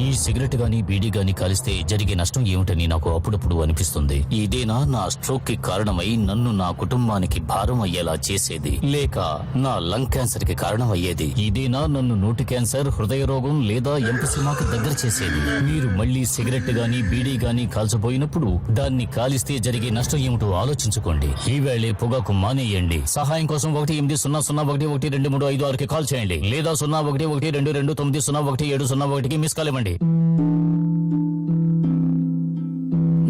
ఈ సిగరెట్ గాని బీడీ గాని కాలిస్తే జరిగే నష్టం ఏమిటని నాకు అప్పుడప్పుడు అనిపిస్తుంది. ఇదేనా నా స్ట్రోక్ కి కారణమై నన్ను నా కుటుంబానికి భారం అయ్యేలా చేసేది, లేక నా లంగ్ క్యాన్సర్ కి కారణం అయ్యేది? ఇదేనా నన్ను నోటి క్యాన్సర్, హృదయ రోగం లేదా ఎంపసిమాకి దగ్గర చేసేది? మీరు మళ్ళీ సిగరెట్ గాని బీడీ గాని కాల్చబోయినప్పుడు దాన్ని కాలిస్తే జరిగే నష్టం ఏమిటో ఆలోచించుకోండి. ఈవేళే పొగాకు మానేయండి. సహాయం కోసం 180011235 కాల్ చేయండి, లేదా 011229011701కి మిస్ కాల్ ఇవ్వండి.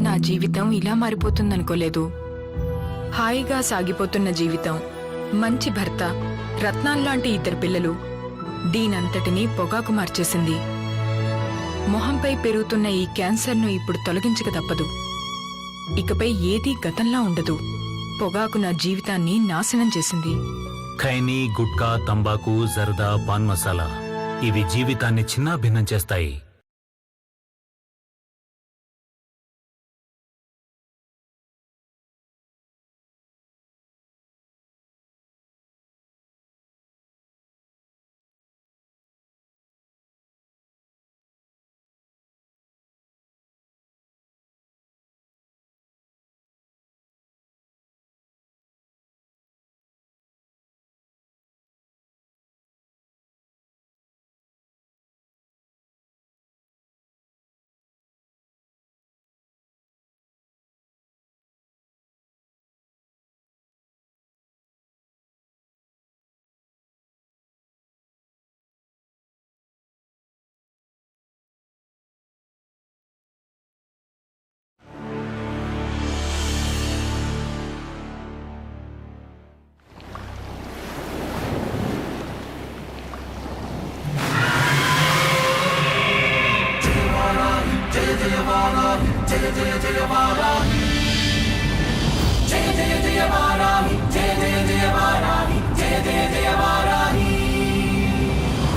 నా జీవితం ఇలా మారిపోతుందనుకోలేదు. హాయిగా సాగిపోతున్న జీవితం, మంచి భర్త, రత్నాల్లాంటి 2 పిల్లలు, దీనంతటినీ పొగాకు మార్చేసింది. మొహంపై పెరుగుతున్న ఈ క్యాన్సర్ను ఇప్పుడు తొలగించక తప్పదు. ఇకపై ఏదీ గతంలా ఉండదు. పొగాకు నా జీవితాన్ని నాశనం చేసింది. ఖైనీ, గుట్కా, తంబాకు, జర్దా, పాన్ మసాలా ఇవి జీవితాన్ని చిన్నాభిన్నం చేస్తాయి. జయ జయ జయ వారాహి, జయ జయ జయ వారాహి, జయ